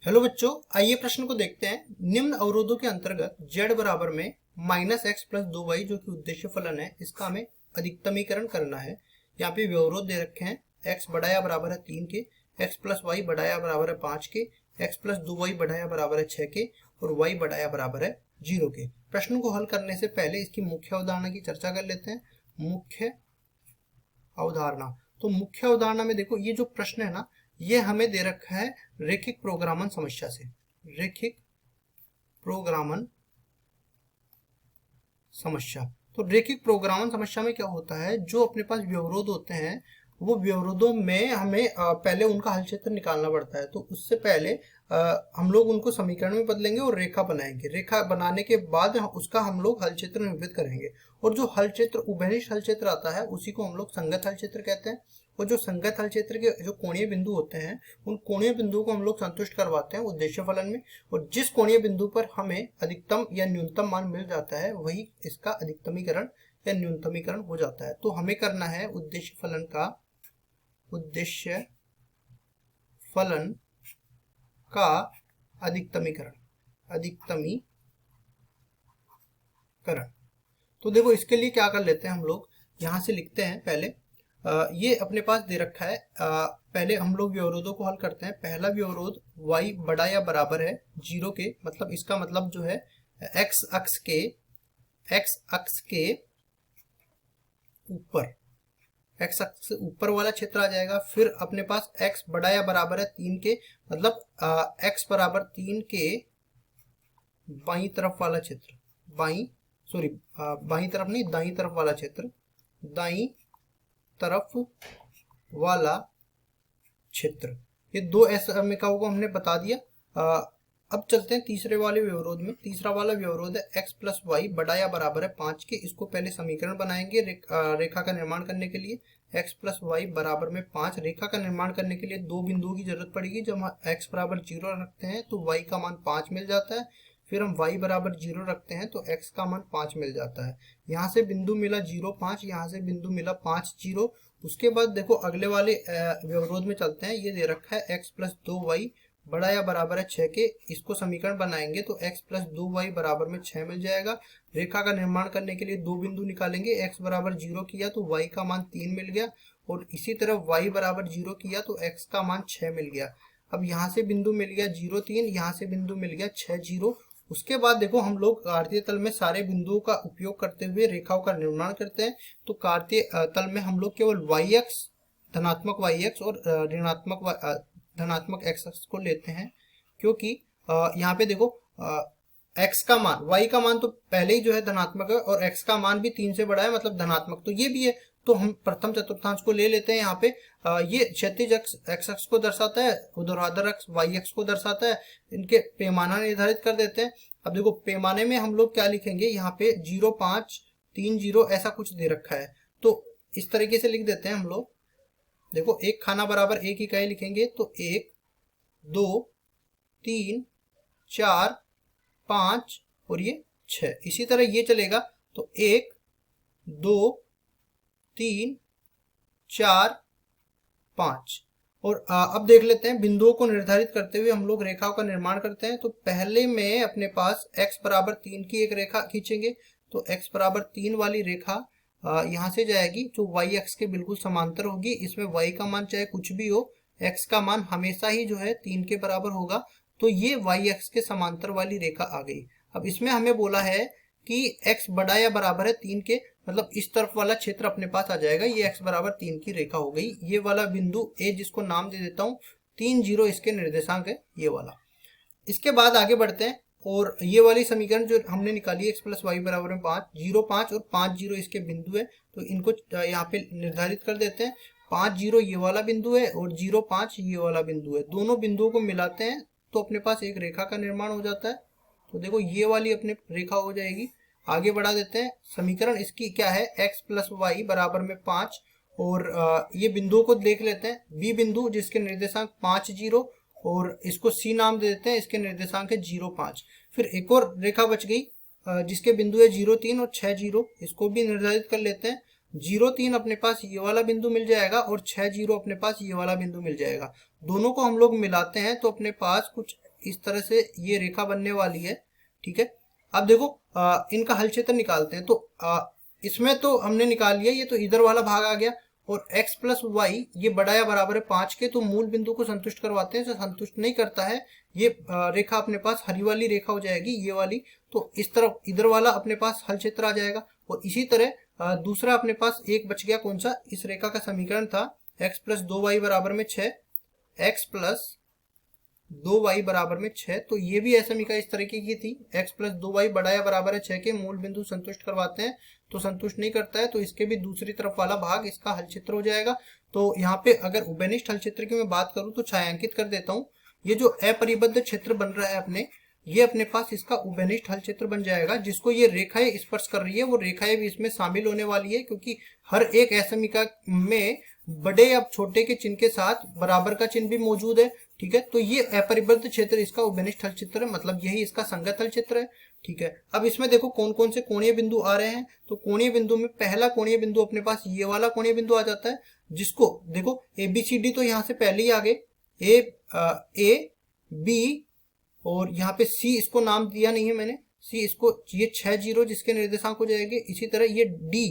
Hello बच्चों, आइए प्रश्न को देखते हैं। निम्न अवरोधों के अंतर्गत z बराबर में -x प्लस 2y जो कि उद्देश्य फलन है, इसका हमें अधिकतमीकरण करना है। यहाँ पे व्यवरोध दे रखे हैं, x बड़ा या बराबर है 3 के, x प्लस वाई बड़ा या बराबर है 5 के, x प्लस 2y बड़ा या बराबर है 6 के और y बड़ा या बराबर है 0 के। प्रश्न को हल करने से पहले इसकी मुख्य अवधारणा की चर्चा कर लेते हैं। मुख्य अवधारणा, तो मुख्य अवधारणा में देखो, ये जो प्रश्न है ना, ये हमें दे रखा है रैखिक प्रोग्रामन समस्या से। रैखिक प्रोग्रामन समस्या, तो रैखिक प्रोग्रामन समस्या में क्या होता है, जो अपने पास व्यवरोध होते हैं वो व्यवरोधों में हमें पहले उनका हल क्षेत्र निकालना पड़ता है। तो उससे पहले हम लोग उनको समीकरण में बदलेंगे और रेखा बनाएंगे। रेखा बनाने के बाद उसका हम लोग हल क्षेत्र निर्मित करेंगे, और जो हल क्षेत्र उभयनिष्ठ हल क्षेत्र आता है उसी को हम लोग संगत हल क्षेत्र कहते हैं। और जो संगत हल क्षेत्र के जो कोणीय बिंदु होते हैं, उन कोणीय बिंदुओं को हम लोग संतुष्ट करवाते हैं उद्देश्य फलन में, और जिस कोणीय बिंदु पर हमें अधिकतम या न्यूनतम मान मिल जाता है वही इसका अधिकतमीकरण या न्यूनतमीकरण हो जाता है। तो हमें करना है उद्देश्य फलन का अधिकतमीकरण। तो देखो, इसके लिए क्या कर लेते हैं हम लोग, यहाँ से लिखते हैं पहले। ये अपने पास दे रखा है, पहले हम लोग व्यवरोधों को हल करते हैं। पहला व्यवरोध y बड़ा या बराबर है 0 के, मतलब इसका मतलब जो है x अक्ष के ऊपर, x अक्ष से ऊपर वाला क्षेत्र आ जाएगा। फिर अपने पास x बड़ा या बराबर है 3 के, मतलब x बराबर 3 के बाईं तरफ वाला क्षेत्र, बाईं तरफ नहीं, दाईं तरफ वाला क्षेत्र, दाईं तरफ वाला क्षेत्र। ये दो समीकरणों को हमने बता दिया। अब चलते हैं तीसरे वाले व्यवरोध में। तीसरा वाला व्यवरोध है x प्लस वाई बड़ा या बराबर है 5 के। इसको पहले समीकरण बनाएंगे रेखा का निर्माण करने के लिए। x प्लस वाई बराबर में 5, रेखा का निर्माण करने के लिए दो बिंदुओं की जरूरत पड़ेगी। जब हम x बराबर 0 रखते हैं तो y का मान 5 मिल जाता है। फिर हम y बराबर 0 रखते हैं तो x का मान 5 मिल जाता है। यहाँ से बिंदु मिला 0 5, यहाँ से बिंदु मिला 5 0। उसके बाद देखो अगले वाले व्यवरोध में चलते हैं। ये दे रखा है x प्लस 2y बड़ा या बराबर है 6 के। इसको समीकरण बनाएंगे तो x प्लस 2y बराबर में 6 मिल जाएगा। रेखा का निर्माण करने के लिए दो बिंदु निकालेंगे। x बराबर 0 किया तो y का मान 3 मिल गया, और इसी तरह y बराबर 0 किया तो x का मान 6 मिल गया। अब यहाँ से बिंदु मिल गया 0 3, यहाँ से बिंदु मिल गया 6 0। उसके बाद देखो हम लोग कार्तीय तल में सारे बिंदुओं का उपयोग करते हुए रेखाओं का निर्माण करते हैं। तो कार्तीय तल में हम लोग केवल y अक्ष, धनात्मक y अक्ष और धनात्मक x अक्ष को लेते हैं, क्योंकि यहाँ पे देखो x का मान, y का मान तो पहले ही जो है धनात्मक है और x का मान भी 3 से बड़ा है, मतलब धनात्मक, तो ये भी है। तो हम प्रथम चतुर्थांश को ले लेते हैं। यहाँ पे ये क्षैतिज अक्ष x अक्ष को दर्शाता है, ऊर्ध्वाधर अक्ष y अक्ष को दर्शाता है। इनके पैमाना निर्धारित कर देते हैं। अब देखो पैमाने में हम लोग क्या लिखेंगे, यहाँ पे 0 5 3 0 ऐसा कुछ दे रखा है, तो इस तरीके से लिख देते हैं हम लोग। देखो एक खाना बराबर एक इकाई लिखेंगे तो 1 2 3 4 5 और ये 6। इसी तरह ये चलेगा तो 1 2 3 4 5। और अब देख लेते हैं बिंदुओं को निर्धारित करते हुए हम लोग रेखाओं का निर्माण करते हैं। तो पहले में अपने पास x बराबर 3 की एक रेखा खींचेंगे। तो x बराबर 3 वाली रेखा यहाँ से जाएगी जो y अक्ष के बिल्कुल समांतर होगी। इसमें y का मान चाहे कुछ भी हो, x का मान हमेशा ही जो है 3 के बराबर होगा। तो ये y अक्ष के समांतर वाली रेखा आ गई। अब इसमें हमें बोला है कि x बड़ा या बराबर है 3 के, मतलब इस तरफ वाला क्षेत्र अपने पास आ जाएगा। ये x बराबर 3 की रेखा हो गई। ये वाला बिंदु a, जिसको नाम दे देता हूँ 3 0, इसके निर्देशांक है ये वाला। इसके बाद आगे बढ़ते हैं, और ये वाली समीकरण जो हमने निकाली x प्लस वाई बराबर में 5, 0 5 और 5 0 इसके बिंदु है। तो इनको यहाँ पे निर्धारित कर देते हैं। 5 0 ये वाला बिंदु है और 0 5 ये वाला बिंदु है। दोनों बिंदुओं को मिलाते हैं तो अपने पास एक रेखा का निर्माण हो जाता है। तो देखो ये वाली अपनी रेखा हो जाएगी। आगे बढ़ा देते हैं। समीकरण इसकी क्या है, x प्लस वाई बराबर में 5, और ये बिंदुओं को देख लेते हैं। b बिंदु जिसके निर्देशांक 5 0, और इसको c नाम दे देते हैं, इसके निर्देशांक है 0 5। फिर एक और रेखा बच गई जिसके बिंदु है 0 3 और 6 0, इसको भी निर्धारित कर लेते हैं। 0 3 अपने पास ये वाला बिंदु मिल जाएगा और 6 0 अपने पास ये वाला बिंदु मिल जाएगा। दोनों को हम लोग मिलाते हैं तो अपने पास कुछ इस तरह से ये रेखा बनने वाली है। ठीक है, अब देखो इनका हल क्षेत्र निकालते हैं। तो इसमें तो हमने निकाल लिया, ये तो इधर वाला भाग आ गया, और x प्लस वाई ये बड़ा या बराबर है 5 के, तो मूल बिंदु को संतुष्ट करवाते हैं। जो संतुष्ट नहीं करता है ये रेखा अपने पास हरी वाली रेखा हो जाएगी, ये वाली। तो इस तरफ इधर वाला अपने पास हल क्षेत्र आ जाएगा। और इसी तरह दूसरा अपने पास एक बच गया, कौन सा, इस रेखा का समीकरण था x प्लस 2y बराबर में 6, x प्लस 2y बराबर में 6। तो ये भी समीकरण इस तरीके की थी, x प्लस 2y बड़ा या बराबर है 6 के, मूल बिंदु संतुष्ट करवाते हैं। तो संतुष्ट नहीं करता है तो इसके भी दूसरी तरफ वाला भाग इसका हल क्षेत्र हो जाएगा। तो यहाँ पे अगर उभयनिष्ठ हल क्षेत्र की मैं बात करूं तो छायांकित कर देता हूँ। ये जो अपरिबद्ध क्षेत्र बन रहा है अपने, ये अपने पास इसका उभयनिष्ठ हल क्षेत्र बन जाएगा, जिसको ये रेखाएं स्पर्श कर रही है। वो रेखाएं भी इसमें शामिल होने वाली है, क्योंकि हर एक असमीका में बड़े या छोटे के चिन्ह के साथ बराबर का चिन्ह भी मौजूद है। ठीक है, तो ये अपरिबद्ध क्षेत्र इसका उभयनिष्ठ हल क्षेत्र है, मतलब यही इसका संगत हल क्षेत्र है। ठीक है, अब इसमें देखो कौन कौन से कोणीय बिंदु आ रहे हैं। तो कोणीय बिंदु में पहला कोणीय बिंदु अपने पास ये वाला कोणीय बिंदु आ जाता है, जिसको देखो ABCD तो यहाँ से पहले ही आ गए, A B और यहाँ पे C, इसको नाम दिया नहीं है मैंने, C इसको, ये 6 0 जिसके निर्देशांक हो जाएंगे। इसी तरह ये D,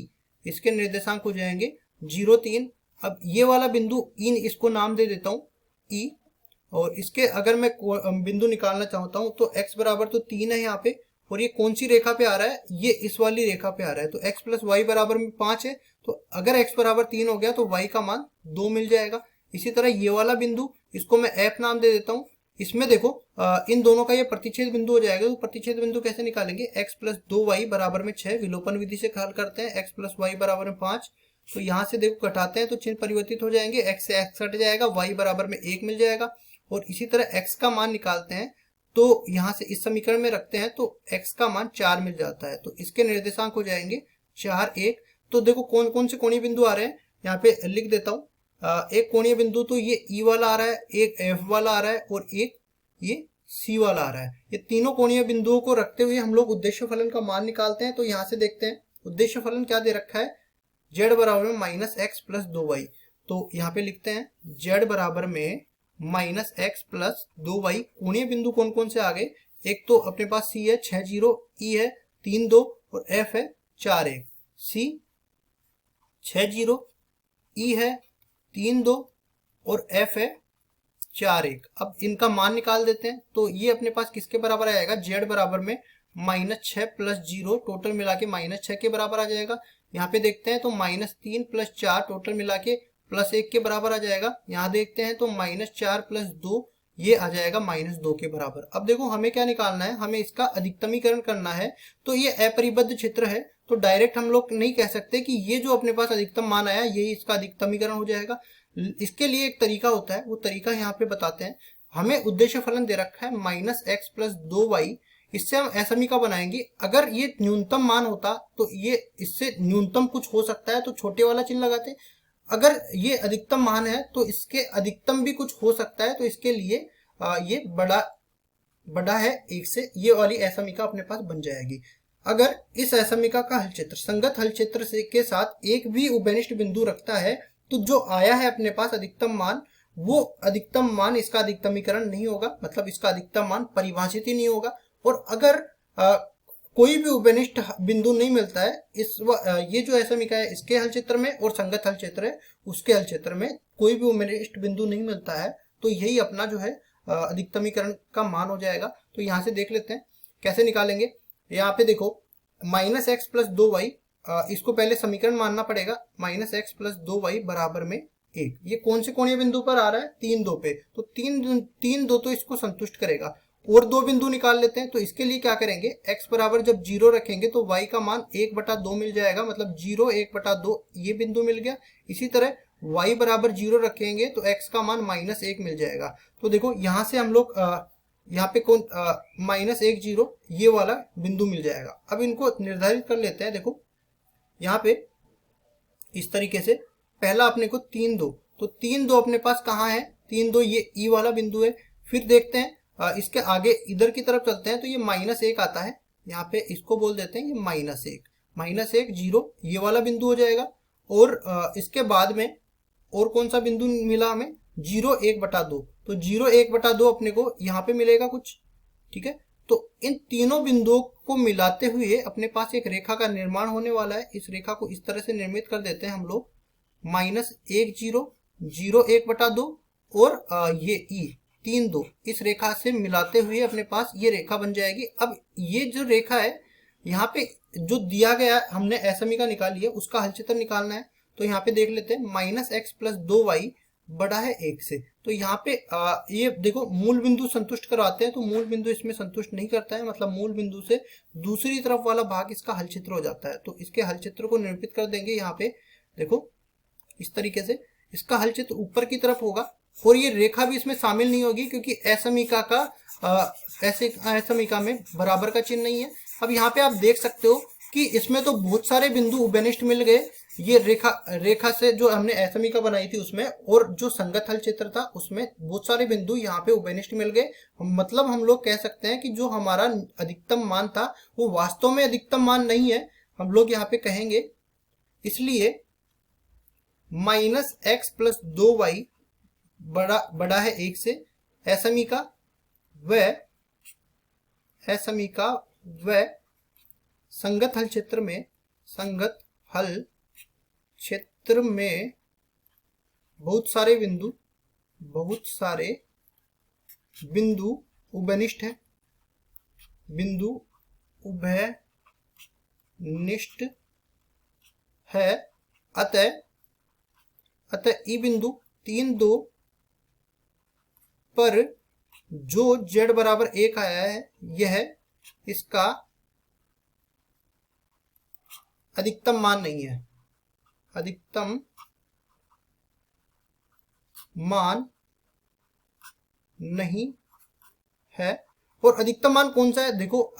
इसके निर्देशांक हो जाएंगे 0 3। अब ये वाला बिंदु इन, इसको नाम दे देता हूँ E, और इसके अगर मैं बिंदु निकालना चाहता हूँ तो x बराबर तो 3 है यहाँ पे, और ये कौन सी रेखा पे आ रहा है, ये इस वाली रेखा पे आ रहा है। तो x प्लस वाई बराबर में 5 है, तो अगर x बराबर 3 हो गया तो y का मान 2 मिल जाएगा। इसी तरह ये वाला बिंदु, इसको मैं f नाम दे देता हूँ। इसमें देखो इन दोनों का ये प्रतिच्छेद बिंदु हो जाएगा। तो प्रतिच्छेद बिंदु कैसे निकालेंगे, x प्लस 2y बराबर में 6, विलोपन विधि से हल करते हैं, x प्लस वाई बराबर में 5। तो यहाँ से देखो घटाते हैं तो चिन्ह परिवर्तित हो जाएंगे, x से x हट जाएगा, y बराबर में 1 मिल जाएगा। और इसी तरह x का मान निकालते हैं, तो यहाँ से इस समीकरण में रखते हैं तो x का मान 4 मिल जाता है। तो इसके निर्देशांक हो जाएंगे 4 1। तो देखो कौन कौन से कोणीय बिंदु आ रहे हैं, यहाँ पे लिख देता हूँ। एक कोणीय बिंदु तो ये E वाला आ रहा है, एक F वाला आ रहा है, और एक ये C वाला आ रहा है। ये तीनों कोणीय बिंदुओं को रखते हुए हम लोग उद्देश्य फलन का मान निकालते हैं। तो यहाँ से देखते हैं उद्देश्य फलन क्या दे रखा है, z बराबर में माइनस एक्स प्लस 2y। तो यहाँ पे लिखते हैं z बराबर में माइनस एक्स प्लस 2y। कोणीय बिंदु कौन कौन से आ गए, एक तो अपने पास C है 6 0, E है 3 2, और F है 4 1। C 6 0, E है 3 2, और F है 4 1। अब इनका मान निकाल देते हैं। तो ये अपने पास किसके बराबर आएगा, z बराबर में माइनस 6 प्लस 0, टोटल मिला के माइनस 6 के बराबर आ जाएगा। यहाँ पे देखते हैं तो माइनस 3 प्लस 4, टोटल मिला के प्लस 1 के बराबर आ जाएगा। यहाँ देखते हैं तो माइनस 4 प्लस 2, ये आ जाएगा माइनस 2 के बराबर। अब देखो हमें क्या निकालना है, हमें इसका अधिकतमीकरण करना है। तो ये अपरिबद्ध क्षेत्र है, तो डायरेक्ट हम लोग नहीं कह सकते कि ये जो अपने पास अधिकतम मान आया यही इसका अधिकतमीकरण हो जाएगा। इसके लिए एक तरीका होता है, वो तरीका यहाँ पे बताते हैं। हमें उद्देश्य फलन दे रखा है माइनस एक्स प्लस 2y, इससे हम असमीका बनाएंगे। अगर ये न्यूनतम मान होता तो ये इससे न्यूनतम कुछ हो सकता है तो छोटे वाला चिन्ह लगाते, अगर ये अधिकतम मान है तो इसके अधिकतम भी कुछ हो सकता है, तो इसके लिए ये बड़ा है 1 से, ये वाली असमीका अपने पास बन जाएगी। अगर इस असमीका का हल क्षेत्र संगत हल क्षेत्र से के साथ एक भी उभयनिष्ठ बिंदु रखता है, तो जो आया है अपने पास अधिकतम मान, वो अधिकतम मान इसका अधिकतमीकरण नहीं होगा, मतलब इसका अधिकतम मान परिभाषित ही नहीं होगा। और अगर कोई भी उभयनिष्ठ बिंदु नहीं मिलता है ये जो असमीका है इसके हल क्षेत्र में, और संगत हल क्षेत्र है उसके हल क्षेत्र में कोई भी उभयनिष्ठ बिंदु नहीं मिलता है, तो यही अपना जो है अधिकतमीकरण का मान हो जाएगा। तो यहाँ से देख लेते हैं कैसे निकालेंगे। यहाँ पे देखो माइनस एक्स प्लस 2y, इसको पहले समीकरण मानना पड़ेगा, माइनस एक्स प्लस 2y बराबर में 1। ये कौन से कोणीय बिंदु पर आ रहा है, 3 2 पे, तो 3 2 तो इसको संतुष्ट करेगा। और दो बिंदु निकाल लेते हैं। तो इसके लिए क्या करेंगे, x बराबर जब 0 रखेंगे तो y का मान 1/2 मिल जाएगा, मतलब 0 1/2 ये बिंदु मिल गया। इसी तरह y बराबर 0 रखेंगे तो x का मान -1 मिल जाएगा। तो देखो यहाँ से हम लोग यहाँ पे कौन -1 0 ये वाला बिंदु मिल जाएगा। अब इनको निर्धारित कर लेते हैं। देखो यहाँ पे इस तरीके से पहला अपने को 3 2, तो 3 2 अपने पास कहाँ है, 3 2 ये ई वाला बिंदु है। फिर देखते हैं इसके आगे इधर की तरफ चलते हैं तो ये -1 आता है, यहाँ पे इसको बोल देते हैं ये -1 0 ये वाला बिंदु हो जाएगा। और इसके बाद में और कौन सा बिंदु मिला हमें, 0 1/2, तो 0 1/2 अपने को यहाँ पे मिलेगा कुछ, ठीक है। तो इन तीनों बिंदुओं को मिलाते हुए अपने पास एक रेखा का निर्माण होने वाला है। इस रेखा को इस तरह से निर्मित कर देते हैं हम लोग, -1 0 0 1/2 और ये ई 3 2, इस रेखा से मिलाते हुए अपने पास ये रेखा बन जाएगी। अब ये जो रेखा है यहाँ पे जो दिया गया है, हमने असमीका निकाली है, उसका हल चित्र निकालना है। तो यहाँ पे देख लेते हैं, -x + 2y बड़ा है 1 से। तो यहाँ पे ये देखो मूल बिंदु संतुष्ट करवाते हैं, तो मूल बिंदु इसमें संतुष्ट नहीं करता है, मतलब मूल बिंदु से दूसरी तरफ वाला भाग इसका हल चित्र हो जाता है। तो इसके हल चित्र को निरूपित कर देंगे यहाँ पे, देखो इस तरीके से इसका हल चित्र ऊपर की तरफ होगा और ये रेखा भी इसमें शामिल नहीं होगी क्योंकि असमीका का असमीका में बराबर का चिन्ह नहीं है। अब यहाँ पे आप देख सकते हो कि इसमें तो बहुत सारे बिंदु उभयनिष्ठ मिल गए, ये रेखा से जो हमने असमीका बनाई थी उसमें, और जो संगत हल चित्र था उसमें बहुत सारे बिंदु यहाँ पे उभयनिष्ठ मिल गए। मतलब हम लोग कह सकते हैं कि जो हमारा अधिकतम मान था वो वास्तव में अधिकतम मान नहीं है, हम लोग यहाँ पे कहेंगे। इसलिए -x + 2y बड़ा है 1 से, असमीका व संगत हल चित्र में बहुत सारे बिंदु उभयनिष्ठ है। अतः ई बिंदु 3 2 पर जो z = 1 आया है, यह इसका अधिकतम मान नहीं है, अधिकतम मान नहीं है। और अधिकतम मान कौन सा है, देखो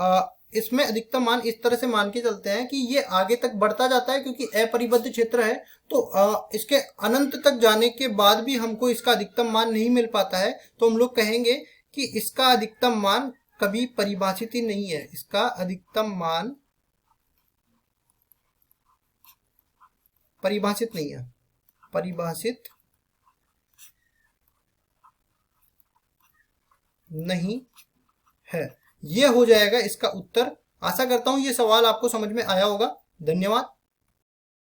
इसमें अधिकतम मान इस तरह से मान के चलते हैं कि ये आगे तक बढ़ता जाता है क्योंकि अपरिबद्ध क्षेत्र है, तो इसके अनंत तक जाने के बाद भी हमको इसका अधिकतम मान नहीं मिल पाता है। तो हम लोग कहेंगे कि इसका अधिकतम मान कभी परिभाषित ही नहीं है, इसका अधिकतम मान परिभाषित नहीं है, परिभाषित नहीं है। ये हो जाएगा इसका उत्तर। आशा करता हूं ये सवाल आपको समझ में आया होगा। धन्यवाद।